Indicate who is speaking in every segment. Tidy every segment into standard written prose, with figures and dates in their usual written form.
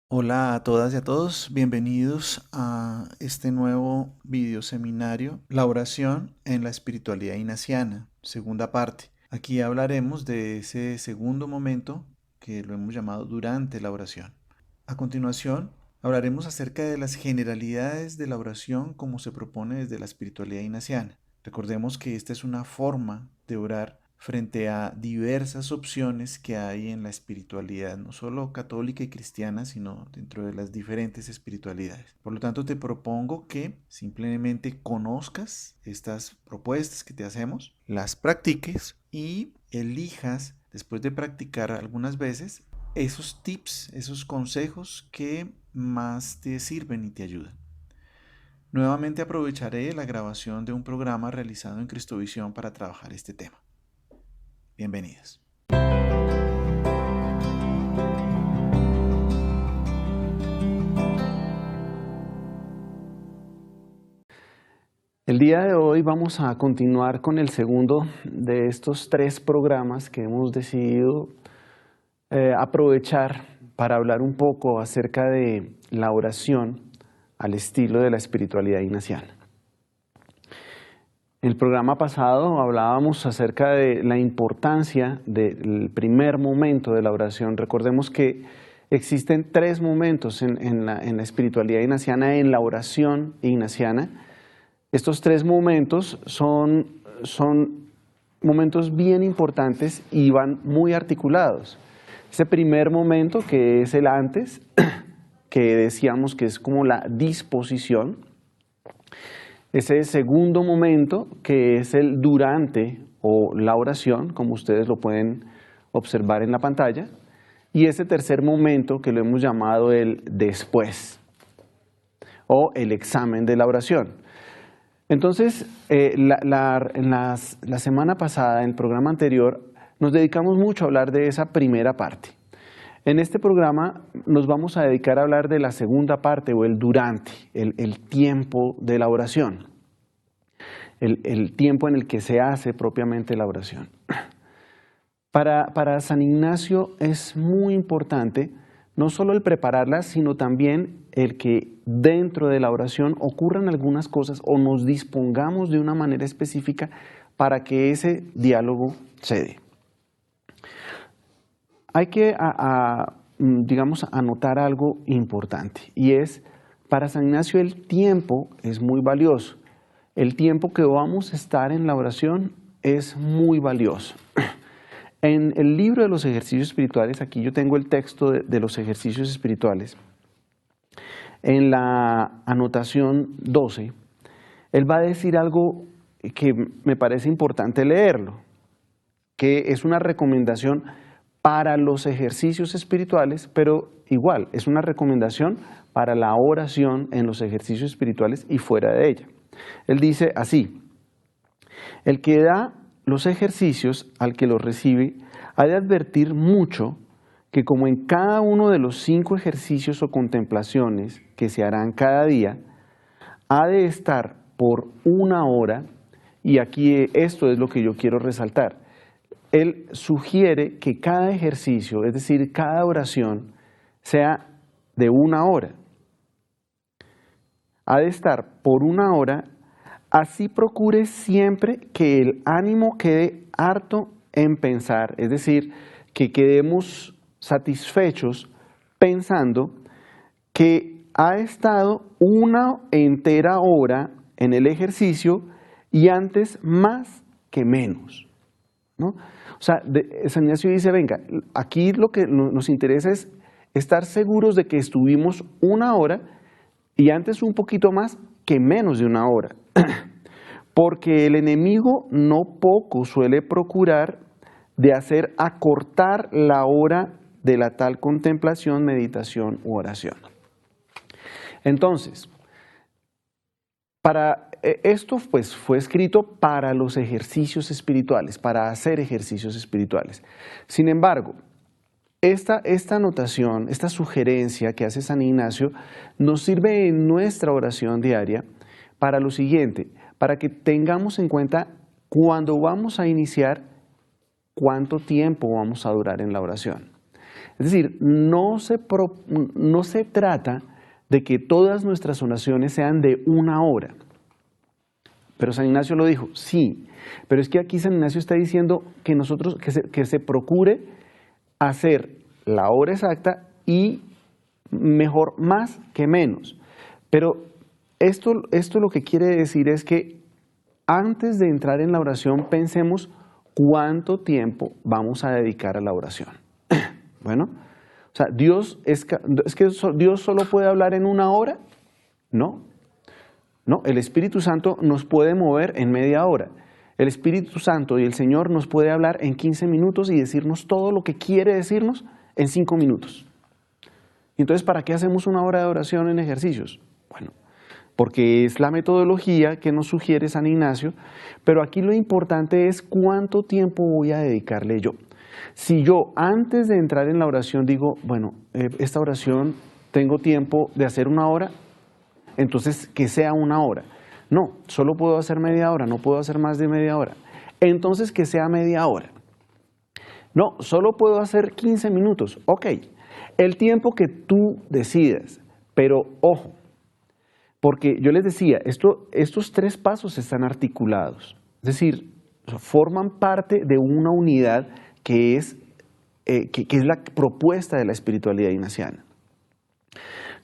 Speaker 1: Hola a todas y a todos, bienvenidos a este nuevo video seminario, la oración en la espiritualidad ignaciana, segunda parte. Aquí hablaremos de ese segundo momento que lo hemos llamado durante la oración. A continuación, hablaremos acerca de las generalidades de la oración como se propone desde la espiritualidad ignaciana. Recordemos que esta es una forma de orar frente a diversas opciones que hay en la espiritualidad, no solo católica y cristiana, sino dentro de las diferentes espiritualidades. Por lo tanto, te propongo que simplemente conozcas estas propuestas que te hacemos, las practiques y elijas, después de practicar algunas veces, esos tips, esos consejos que más te sirven y te ayudan. Nuevamente aprovecharé la grabación de un programa realizado en Cristovisión para trabajar este tema. Bienvenidos.
Speaker 2: El día de hoy vamos a continuar con el segundo de estos tres programas que hemos decidido aprovechar para hablar un poco acerca de la oración al estilo de la espiritualidad ignaciana. En el programa pasado hablábamos acerca de la importancia del primer momento de la oración. Recordemos que existen tres momentos en la espiritualidad ignaciana, en la oración ignaciana. Estos tres momentos son momentos bien importantes y van muy articulados. Ese primer momento, que es el antes, que decíamos que es como la disposición. Ese segundo momento, que es el durante o la oración, como ustedes lo pueden observar en la pantalla. Y ese tercer momento, que lo hemos llamado el después o el examen de la oración. Entonces, la semana pasada, en el programa anterior, nos dedicamos mucho a hablar de esa primera parte. En este programa nos vamos a dedicar a hablar de la segunda parte o el durante, el tiempo de la oración, el tiempo en el que se hace propiamente la oración. Para San Ignacio es muy importante no solo el prepararla, sino también el que dentro de la oración ocurran algunas cosas o nos dispongamos de una manera específica para que ese diálogo se dé. Hay que, digamos, anotar algo importante, y es, para San Ignacio el tiempo es muy valioso. El tiempo que vamos a estar en la oración es muy valioso. En el libro de los ejercicios espirituales, aquí yo tengo el texto de los ejercicios espirituales, en la anotación 12, él va a decir algo que me parece importante leerlo, que es una recomendación para los ejercicios espirituales, pero igual, es una recomendación para la oración en los ejercicios espirituales y fuera de ella. Él dice así: el que da los ejercicios al que los recibe ha de advertir mucho que, como en cada uno de los 5 ejercicios o contemplaciones que se harán cada día, ha de estar por 1 hora, y aquí esto es lo que yo quiero resaltar. Él sugiere que cada ejercicio, es decir, cada oración, sea de 1 hora. Ha de estar por 1 hora. Así procure siempre que el ánimo quede harto en pensar, es decir, que quedemos satisfechos pensando que ha estado 1 entera hora en el ejercicio y antes más que menos, ¿no? O sea, San Ignacio dice, venga, aquí lo que nos interesa es estar seguros de que estuvimos 1 hora y antes un poquito más que menos de 1 hora. Porque el enemigo no poco suele procurar de hacer acortar la hora de la tal contemplación, meditación u oración. Entonces, esto pues fue escrito para los ejercicios espirituales, para hacer ejercicios espirituales. Sin embargo, esta anotación, esta sugerencia que hace San Ignacio nos sirve en nuestra oración diaria para lo siguiente: para que tengamos en cuenta cuando vamos a iniciar, cuánto tiempo vamos a durar en la oración. Es decir, no se trata de que todas nuestras oraciones sean de 1 hora. Pero San Ignacio lo dijo, sí, pero es que aquí San Ignacio está diciendo que que se procure hacer la hora exacta y mejor más que menos. Pero esto lo que quiere decir es que antes de entrar en la oración pensemos cuánto tiempo vamos a dedicar a la oración. Bueno, o sea, ¿es que Dios solo puede hablar en 1 hora? No. No, el Espíritu Santo nos puede mover en media hora. El Espíritu Santo y el Señor nos puede hablar en 15 minutos y decirnos todo lo que quiere decirnos en 5 minutos. Y entonces, ¿para qué hacemos 1 hora de oración en ejercicios? Bueno, porque es la metodología que nos sugiere San Ignacio, pero aquí lo importante es cuánto tiempo voy a dedicarle yo. Si yo antes de entrar en la oración digo, bueno, esta oración tengo tiempo de hacer 1 hora, entonces que sea 1 hora. No, solo puedo hacer media hora, no puedo hacer más de media hora. Entonces que sea media hora. No, solo puedo hacer 15 minutos. Ok, el tiempo que tú decidas, pero ojo, porque yo les decía, estos 3 pasos están articulados, es decir, forman parte de una unidad que es la propuesta de la espiritualidad ignaciana.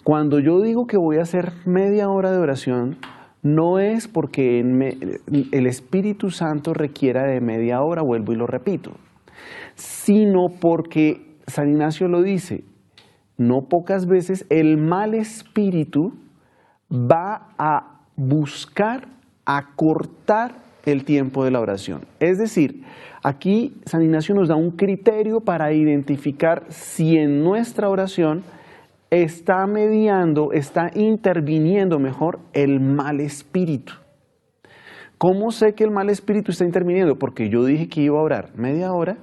Speaker 2: Cuando yo digo que voy a hacer media hora de oración, no es porque el Espíritu Santo requiera de media hora, vuelvo y lo repito, sino porque San Ignacio lo dice, no pocas veces el mal espíritu va a buscar acortar el tiempo de la oración. Es decir, aquí San Ignacio nos da un criterio para identificar si en nuestra oración está mediando, está interviniendo mejor el mal espíritu. ¿Cómo sé que el mal espíritu está interviniendo? Porque yo dije que iba a orar media hora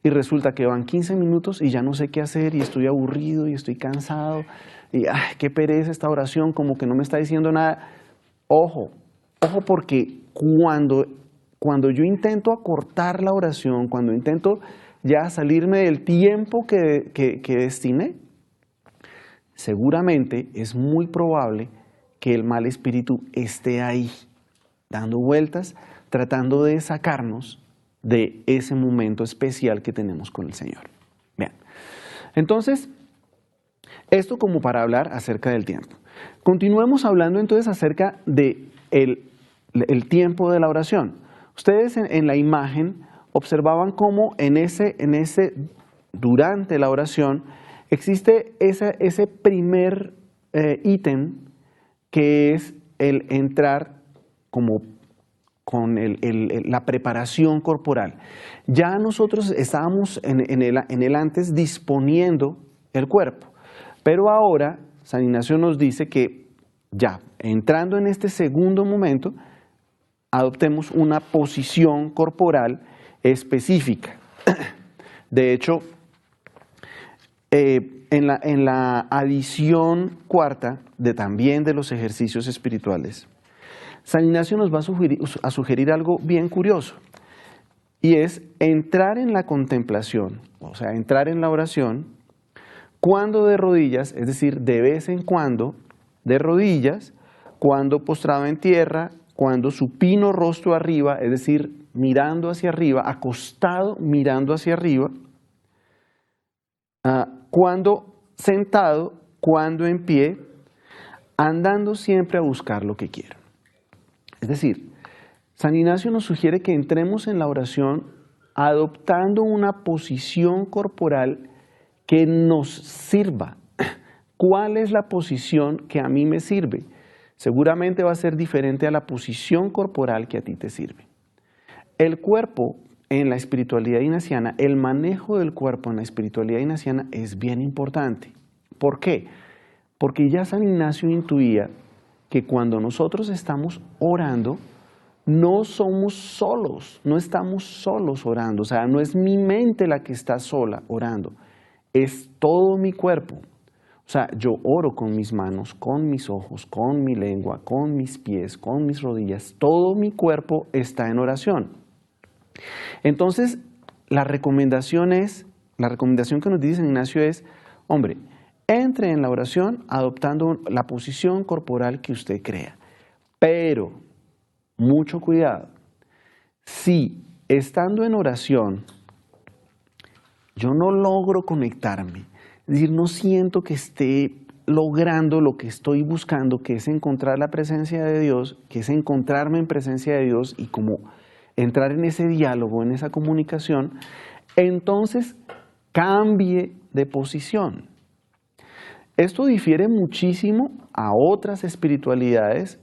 Speaker 2: y resulta que van 15 minutos y ya no sé qué hacer y estoy aburrido y estoy cansado y qué pereza esta oración, como que no me está diciendo nada. Ojo, porque cuando yo intento acortar la oración, cuando intento ya salirme del tiempo que destiné, seguramente es muy probable que el mal espíritu esté ahí, dando vueltas, tratando de sacarnos de ese momento especial que tenemos con el Señor. Bien, entonces, esto como para hablar acerca del tiempo. Continuemos hablando entonces acerca de el tiempo de la oración. Ustedes en la imagen observaban cómo durante la oración existe ese primer ítem que es el entrar como con la preparación corporal. Ya nosotros estábamos en el antes disponiendo el cuerpo, pero ahora San Ignacio nos dice que ya entrando en este segundo momento, adoptemos una posición corporal específica. De hecho, en la adición cuarta también de los ejercicios espirituales, San Ignacio nos va a sugerir algo bien curioso, y es entrar en la contemplación, o sea, entrar en la oración, cuando de rodillas, es decir, de vez en cuando, de rodillas, cuando postrado en tierra, cuando supino rostro arriba, es decir, mirando hacia arriba, acostado mirando hacia arriba, cuando sentado, cuando en pie, andando siempre a buscar lo que quiero. Es decir, San Ignacio nos sugiere que entremos en la oración adoptando una posición corporal que nos sirva. ¿Cuál es la posición que a mí me sirve? Seguramente va a ser diferente a la posición corporal que a ti te sirve. El cuerpo en la espiritualidad ignaciana, el manejo del cuerpo en la espiritualidad ignaciana es bien importante. ¿Por qué? Porque ya San Ignacio intuía que cuando nosotros estamos orando, no somos solos, no estamos solos orando, o sea, no es mi mente la que está sola orando, es todo mi cuerpo. O sea, yo oro con mis manos, con mis ojos, con mi lengua, con mis pies, con mis rodillas, todo mi cuerpo está en oración. Entonces, la recomendación es la recomendación que nos dice San Ignacio es, hombre, entre en la oración adoptando la posición corporal que usted crea. Pero, mucho cuidado, si estando en oración yo no logro conectarme, es decir, no siento que esté logrando lo que estoy buscando, que es encontrar la presencia de Dios, que es encontrarme en presencia de Dios y como entrar en ese diálogo, en esa comunicación, entonces cambie de posición. Esto difiere muchísimo a otras espiritualidades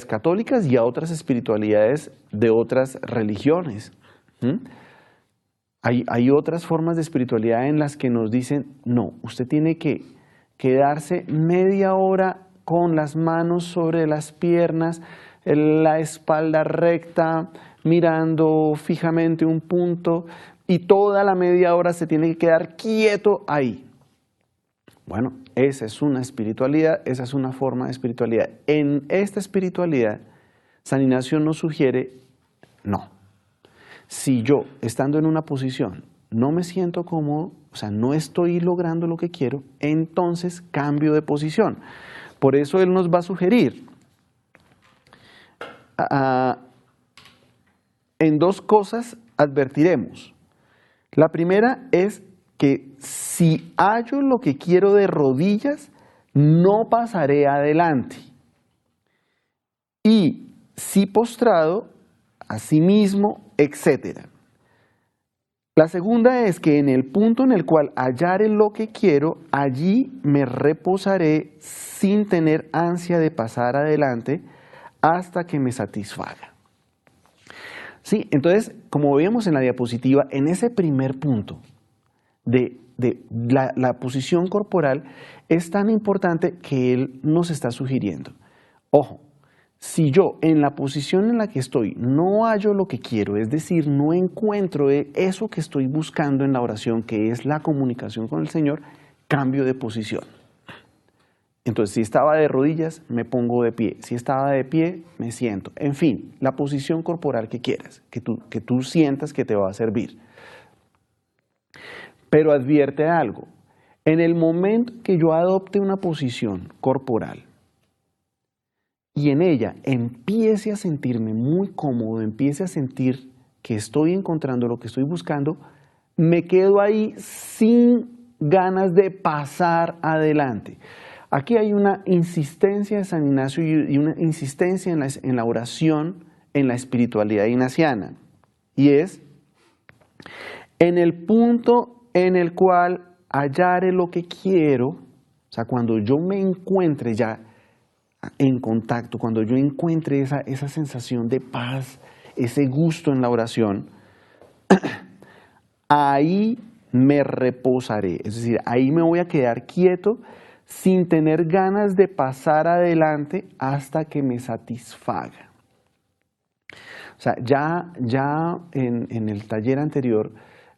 Speaker 2: católicas y a otras espiritualidades de otras religiones. Hay otras formas de espiritualidad en las que nos dicen, no, usted tiene que quedarse media hora con las manos sobre las piernas, la espalda recta, mirando fijamente un punto, y toda la media hora se tiene que quedar quieto ahí. Bueno, esa es una espiritualidad, esa es una forma de espiritualidad. En esta espiritualidad, San Ignacio nos sugiere, no. Si yo, estando en una posición, no me siento cómodo, o sea, no estoy logrando lo que quiero, entonces cambio de posición. Por eso él nos va a sugerir en dos cosas advertiremos. La primera es que si hallo lo que quiero de rodillas, no pasaré adelante. Y si postrado, asimismo, etc. La segunda es que en el punto en el cual hallare lo que quiero, allí me reposaré sin tener ansia de pasar adelante hasta que me satisfaga. Sí, entonces, como vemos en la diapositiva, en ese primer punto de la posición corporal es tan importante que él nos está sugiriendo. Ojo, si yo en la posición en la que estoy no hallo lo que quiero, es decir, no encuentro eso que estoy buscando en la oración, que es la comunicación con el Señor, cambio de posición. Entonces, si estaba de rodillas, me pongo de pie. Si estaba de pie, me siento. En fin, la posición corporal que quieras, que tú sientas que te va a servir. Pero advierte algo. En el momento que yo adopte una posición corporal y en ella empiece a sentirme muy cómodo, empiece a sentir que estoy encontrando lo que estoy buscando, me quedo ahí sin ganas de pasar adelante. Aquí hay una insistencia de San Ignacio y una insistencia en la oración, en la espiritualidad ignaciana. Y es, en el punto en el cual hallare lo que quiero, o sea, cuando yo me encuentre ya en contacto, cuando yo encuentre esa sensación de paz, ese gusto en la oración, ahí me reposaré, es decir, ahí me voy a quedar quieto sin tener ganas de pasar adelante hasta que me satisfaga. O sea, ya en el taller anterior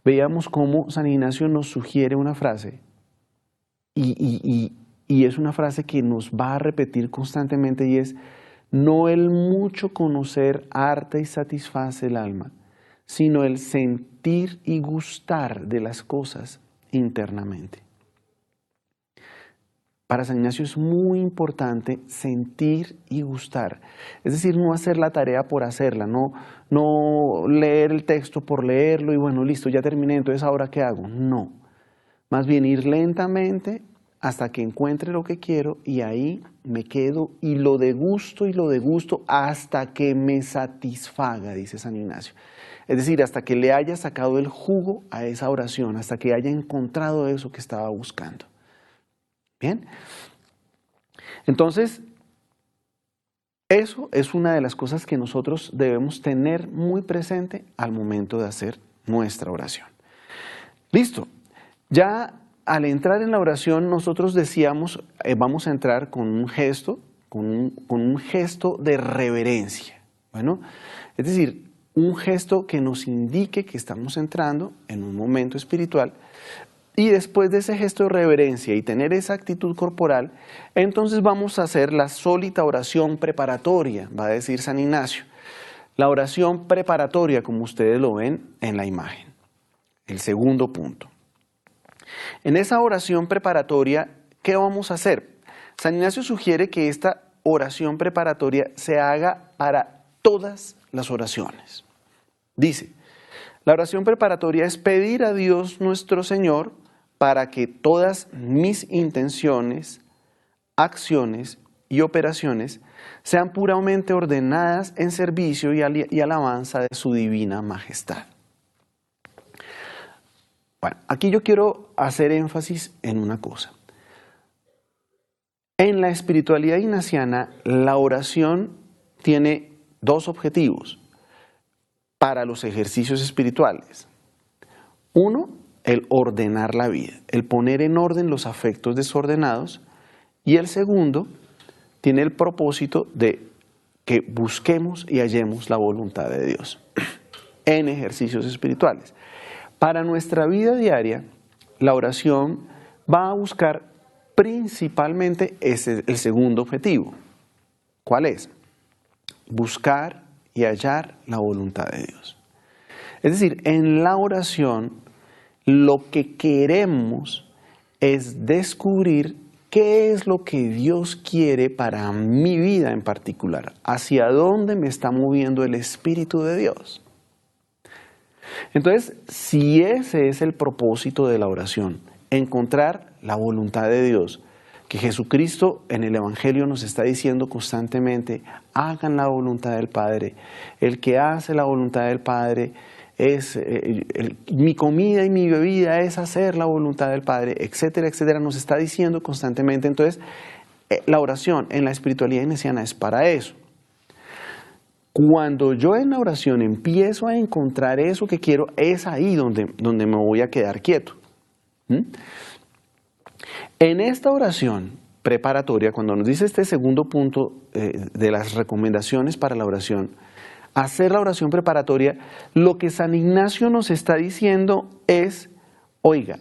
Speaker 2: veíamos cómo San Ignacio nos sugiere una frase y es una frase que nos va a repetir constantemente y es: no el mucho conocer harta y satisface el alma, sino el sentir y gustar de las cosas internamente. Para San Ignacio es muy importante sentir y gustar, es decir, no hacer la tarea por hacerla, no leer el texto por leerlo y bueno, listo, ya terminé, entonces ¿ahora qué hago? No, más bien ir lentamente hasta que encuentre lo que quiero y ahí me quedo y lo degusto hasta que me satisfaga, dice San Ignacio. Es decir, hasta que le haya sacado el jugo a esa oración, hasta que haya encontrado eso que estaba buscando. Bien, entonces, eso es una de las cosas que nosotros debemos tener muy presente al momento de hacer nuestra oración. Listo, ya al entrar en la oración nosotros decíamos, vamos a entrar con un gesto, con un gesto de reverencia. Bueno, es decir, un gesto que nos indique que estamos entrando en un momento espiritual. Y después de ese gesto de reverencia y tener esa actitud corporal, entonces vamos a hacer la sólita oración preparatoria, va a decir San Ignacio. La oración preparatoria, como ustedes lo ven en la imagen. el segundo punto. En esa oración preparatoria, ¿qué vamos a hacer? San Ignacio sugiere que esta oración preparatoria se haga para todas las oraciones. Dice, la oración preparatoria es pedir a Dios nuestro Señor para que todas mis intenciones, acciones y operaciones sean puramente ordenadas en servicio y alabanza de su divina majestad. Bueno, aquí yo quiero hacer énfasis en una cosa. En la espiritualidad ignaciana, la oración tiene dos objetivos para los ejercicios espirituales. Uno, el ordenar la vida, el poner en orden los afectos desordenados. Y el segundo, tiene el propósito de que busquemos y hallemos la voluntad de Dios en ejercicios espirituales. Para nuestra vida diaria, la oración va a buscar principalmente el segundo objetivo. ¿Cuál es? Buscar y hallar la voluntad de Dios. Es decir, en la oración lo que queremos es descubrir qué es lo que Dios quiere para mi vida en particular, hacia dónde me está moviendo el Espíritu de Dios. Entonces, si ese es el propósito de la oración, encontrar la voluntad de Dios, que Jesucristo en el Evangelio nos está diciendo constantemente, hagan la voluntad del Padre. El que hace la voluntad del Padre es, mi comida y mi bebida es hacer la voluntad del Padre, etcétera, etcétera, nos está diciendo constantemente. Entonces, la oración en la espiritualidad ignaciana es para eso. Cuando yo en la oración empiezo a encontrar eso que quiero, es ahí donde me voy a quedar quieto. En esta oración preparatoria, cuando nos dice este segundo punto de las recomendaciones para la oración, hacer la oración preparatoria, lo que San Ignacio nos está diciendo es, oiga,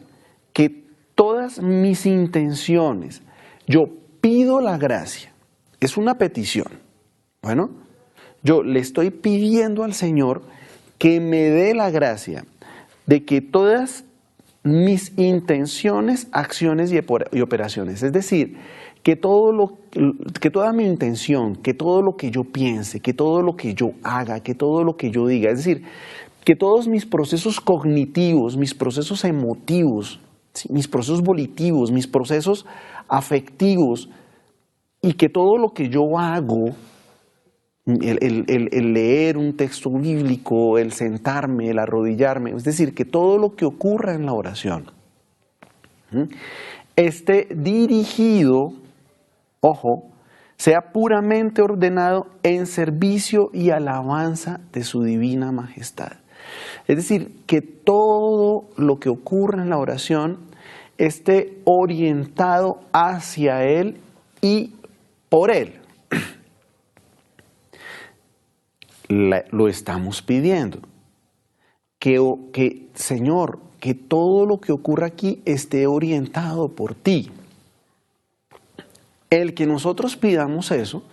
Speaker 2: que todas mis intenciones, yo pido la gracia, es una petición. Bueno, yo le estoy pidiendo al Señor que me dé la gracia de que todas mis intenciones, acciones y operaciones, es decir, que toda mi intención, que todo lo que yo piense, que todo lo que yo haga, que todo lo que yo diga, es decir, que todos mis procesos cognitivos, mis procesos emotivos, mis procesos volitivos, mis procesos afectivos, y que todo lo que yo hago, el leer un texto bíblico, el sentarme, el arrodillarme, es decir, que todo lo que ocurra en la oración esté dirigido, ojo, sea puramente ordenado en servicio y alabanza de su divina majestad. Es decir, que todo lo que ocurra en la oración esté orientado hacia Él y por Él. Lo estamos pidiendo. Que, Señor, que todo lo que ocurra aquí esté orientado por ti. El que nosotros pidamos eso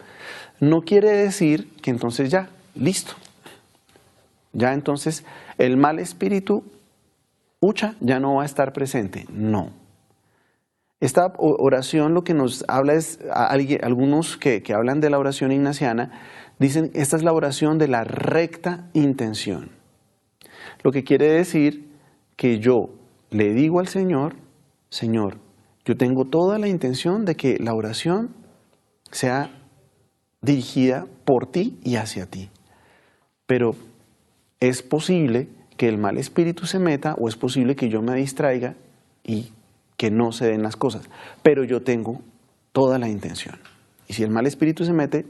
Speaker 2: no quiere decir que entonces ya, listo. Ya entonces el mal espíritu, ya no va a estar presente. No. Esta oración lo que nos habla es, algunos que hablan de la oración ignaciana, dicen, esta es la oración de la recta intención. Lo que quiere decir que yo le digo al Señor, Señor, yo tengo toda la intención de que la oración sea dirigida por ti y hacia ti. Pero es posible que el mal espíritu se meta o es posible que yo me distraiga y que no se den las cosas. Pero yo tengo toda la intención. Y si el mal espíritu se mete,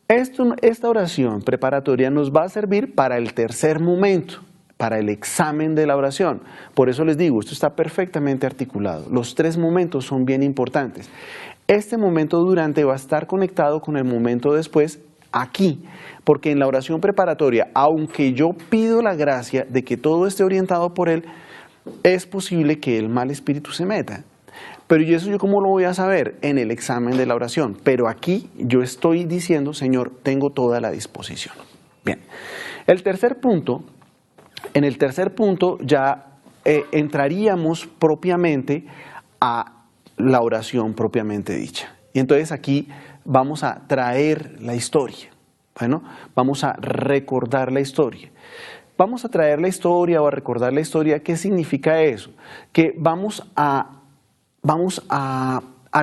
Speaker 2: esta oración preparatoria nos va a servir para el tercer momento, para el examen de la oración. Por eso les digo, esto está perfectamente articulado. Los tres momentos son bien importantes. Este momento durante va a estar conectado con el momento después aquí, porque en la oración preparatoria, aunque yo pido la gracia de que todo esté orientado por Él, es posible que el mal espíritu se meta. Pero ¿y eso yo cómo lo voy a saber? En el examen de la oración. Pero aquí yo estoy diciendo, Señor, tengo toda la disposición. Bien, el tercer punto En el tercer punto ya entraríamos propiamente a la oración propiamente dicha. Y entonces aquí vamos a traer la historia. Bueno, vamos a recordar la historia. Vamos a traer la historia o a recordar la historia. ¿Qué significa eso? Que vamos a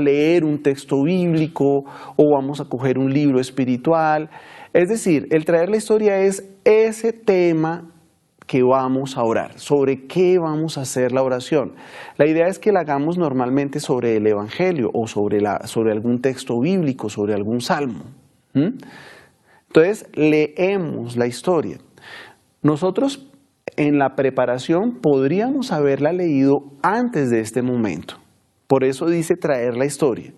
Speaker 2: leer un texto bíblico o vamos a coger un libro espiritual. Es decir, el traer la historia es ese tema que vamos a orar, sobre qué vamos a hacer la oración. La idea es que la hagamos normalmente sobre el Evangelio o sobre algún texto bíblico, sobre algún salmo. Entonces, leemos la historia. Nosotros en la preparación podríamos haberla leído antes de este momento. Por eso dice traer la historia.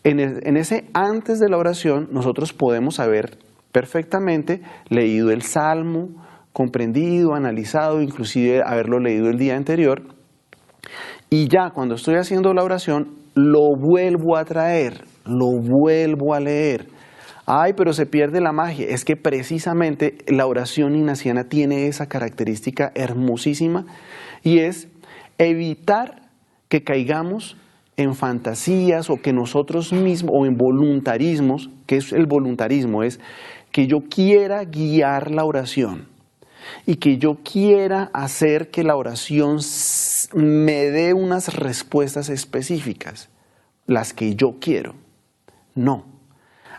Speaker 2: En ese antes de la oración, nosotros podemos haber perfectamente leído el salmo, comprendido, analizado, inclusive haberlo leído el día anterior. Y ya cuando estoy haciendo la oración, lo vuelvo a traer, lo vuelvo a leer. Ay, pero se pierde la magia. Es que precisamente la oración ignaciana tiene esa característica hermosísima y es evitar que caigamos en fantasías o que nosotros mismos, o en voluntarismos. ¿Qué es el voluntarismo? Es que yo quiera guiar la oración y que yo quiera hacer que la oración me dé unas respuestas específicas, las que yo quiero. No.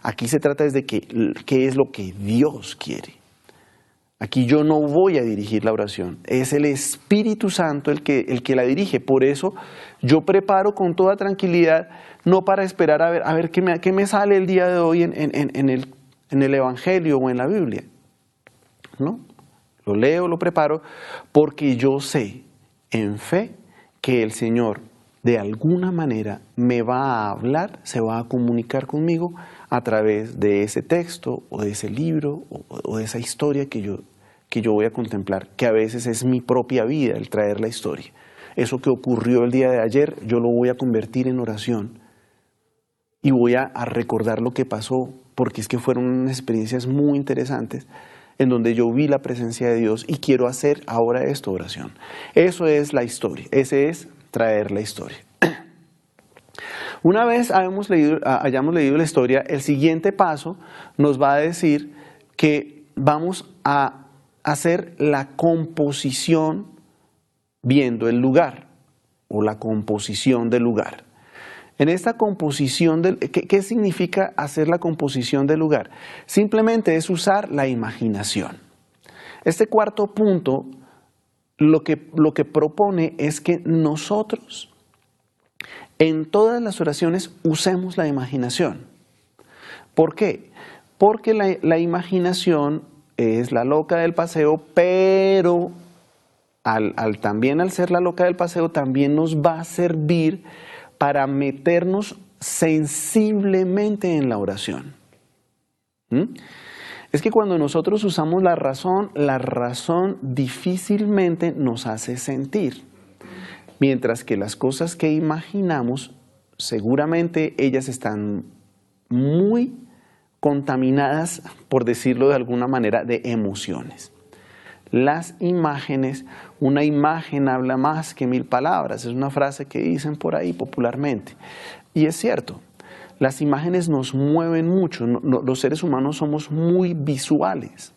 Speaker 2: Aquí se trata de qué es lo que Dios quiere. Aquí yo no voy a dirigir la oración, es el Espíritu Santo el que la dirige. Por eso yo preparo con toda tranquilidad, no para esperar a ver qué me sale el día de hoy en el Evangelio o en la Biblia. No, lo leo, lo preparo, porque yo sé en fe que el Señor de alguna manera me va a hablar, se va a comunicar conmigo a través de ese texto o de ese libro o de esa historia que yo voy a contemplar, que a veces es mi propia vida el traer la historia. Eso que ocurrió el día de ayer, yo lo voy a convertir en oración y voy a recordar lo que pasó, porque es que fueron unas experiencias muy interesantes en donde yo vi la presencia de Dios y quiero hacer ahora esto, oración. Eso es la historia, ese es traer la historia. Una vez hayamos leído la historia, el siguiente paso nos va a decir que vamos a hacer la composición viendo el lugar o la composición del lugar. En esta composición, ¿qué significa hacer la composición del lugar? Simplemente es usar la imaginación. Este cuarto punto lo que propone es que nosotros en todas las oraciones usemos la imaginación. ¿Por qué? Porque la imaginación es la loca del paseo, pero también al ser la loca del paseo también nos va a servir para meternos sensiblemente en la oración. Es que cuando nosotros usamos la razón difícilmente nos hace sentir. Mientras que las cosas que imaginamos, seguramente ellas están muy contaminadas, por decirlo de alguna manera, de emociones. Las imágenes, una imagen habla más que 1000 palabras, es una frase que dicen por ahí popularmente. Y es cierto, las imágenes nos mueven mucho, los seres humanos somos muy visuales.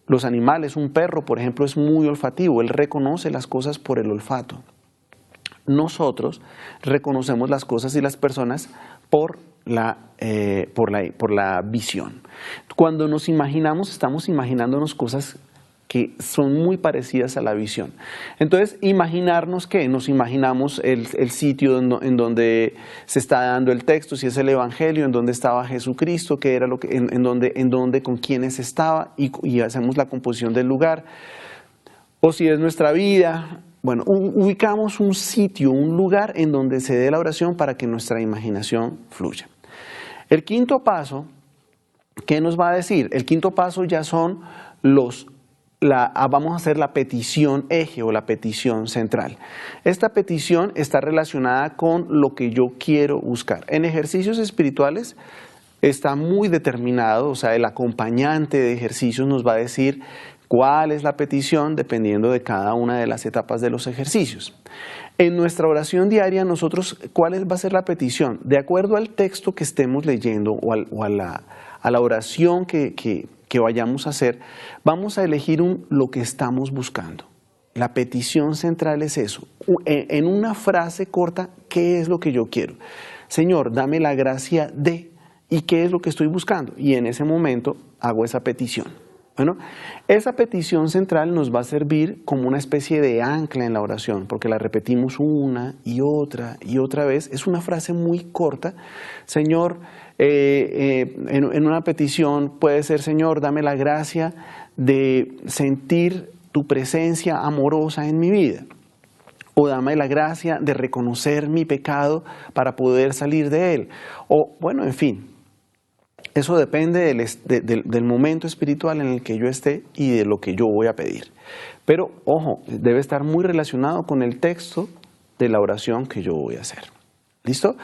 Speaker 2: Los animales, un perro, por ejemplo, es muy olfativo, él reconoce las cosas por el olfato. Nosotros reconocemos las cosas y las personas por la visión. Cuando nos imaginamos, estamos imaginándonos cosas que son muy parecidas a la visión. Entonces, imaginarnos ¿qué? Nos imaginamos el sitio en donde se está dando el texto, si es el Evangelio, en donde estaba Jesucristo, qué era en donde con quiénes estaba y hacemos la composición del lugar. O si es nuestra vida, bueno, ubicamos un sitio, un lugar en donde se dé la oración para que nuestra imaginación fluya. El quinto paso, ¿qué nos va a decir? El quinto paso ya son vamos a hacer la petición eje o la petición central. Esta petición está relacionada con lo que yo quiero buscar. En ejercicios espirituales está muy determinado, o sea, el acompañante de ejercicios nos va a decir ¿Cuál es la petición? Dependiendo de cada una de las etapas de los ejercicios. En nuestra oración diaria, nosotros, ¿cuál va a ser la petición? De acuerdo al texto que estemos leyendo o a la oración que vayamos a hacer, vamos a elegir lo que estamos buscando. La petición central es eso. En una frase corta, ¿qué es lo que yo quiero? Señor, dame la gracia de, ¿y qué es lo que estoy buscando? Y en ese momento hago esa petición. Bueno, esa petición central nos va a servir como una especie de ancla en la oración, porque la repetimos una y otra vez. Es una frase muy corta. Señor, en una petición puede ser, Señor, dame la gracia de sentir tu presencia amorosa en mi vida. O dame la gracia de reconocer mi pecado para poder salir de él. O, bueno, en fin. Eso depende del momento espiritual en el que yo esté y de lo que yo voy a pedir. Pero, ojo, debe estar muy relacionado con el texto de la oración que yo voy a hacer. ¿Listo?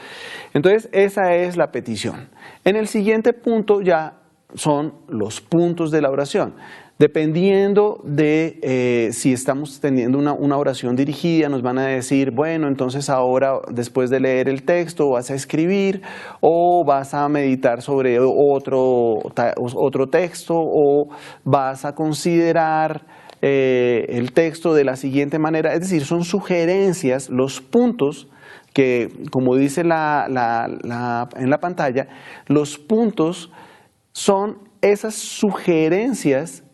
Speaker 2: Entonces, esa es la petición. En el siguiente punto ya son los puntos de la oración. Dependiendo de si estamos teniendo una oración dirigida, nos van a decir, bueno, entonces ahora después de leer el texto vas a escribir o vas a meditar sobre otro texto o vas a considerar el texto de la siguiente manera. Es decir, son sugerencias, los puntos que, como dice en la pantalla, los puntos son esas sugerencias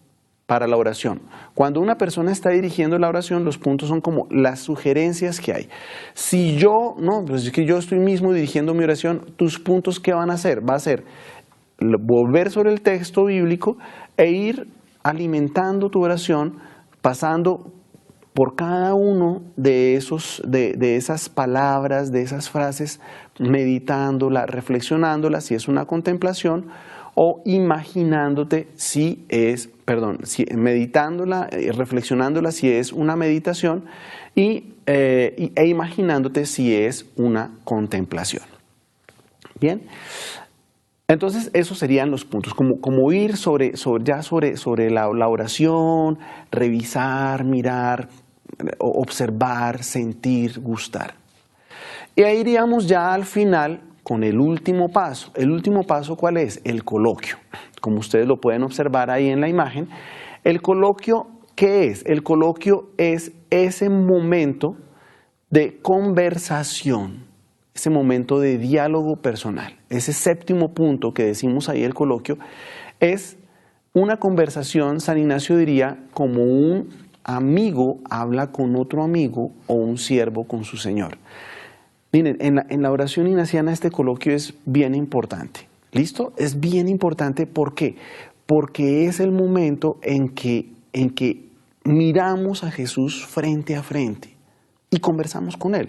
Speaker 2: para la oración. Cuando una persona está dirigiendo la oración, los puntos son como las sugerencias que hay. Si yo, no, pues es que yo estoy mismo dirigiendo mi oración, tus puntos, ¿qué van a hacer? Va a ser volver sobre el texto bíblico e ir alimentando tu oración, pasando por cada uno de esas palabras, de esas frases, meditándola, reflexionándola, si es una contemplación, o imaginándote meditándola, reflexionándola si es una meditación e imaginándote si es una contemplación. Bien, entonces esos serían los puntos, como ir sobre la oración, revisar, mirar, observar, sentir, gustar. Y ahí iríamos ya al final con el último paso. ¿El último paso cuál es? El coloquio. Como ustedes lo pueden observar ahí en la imagen. El coloquio, ¿qué es? El coloquio es ese momento de conversación, ese momento de diálogo personal. Ese séptimo punto que decimos ahí, el coloquio, es una conversación, San Ignacio diría, como un amigo habla con otro amigo o un siervo con su señor. Miren, en la oración ignaciana este coloquio es bien importante. ¿Listo? Es bien importante, ¿por qué? Porque es el momento en que miramos a Jesús frente a frente y conversamos con Él.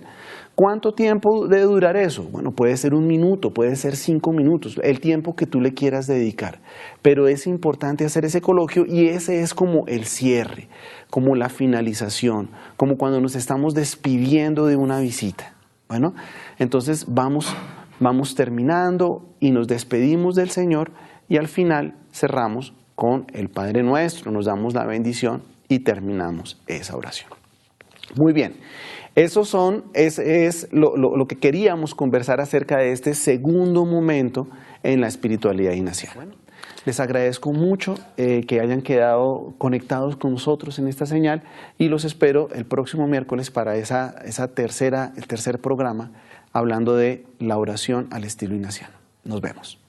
Speaker 2: ¿Cuánto tiempo debe durar eso? Bueno, puede ser 1 minuto, puede ser 5 minutos, el tiempo que tú le quieras dedicar. Pero es importante hacer ese coloquio y ese es como el cierre, como la finalización, como cuando nos estamos despidiendo de una visita. Bueno, entonces vamos terminando y nos despedimos del Señor y al final cerramos con el Padre Nuestro, nos damos la bendición y terminamos esa oración. Muy bien, eso es lo que queríamos conversar acerca de este segundo momento en la espiritualidad ignaciana. Bueno, les agradezco mucho que hayan quedado conectados con nosotros en esta señal y los espero el próximo miércoles para el tercer programa hablando de la oración al estilo ignaciano. Nos vemos.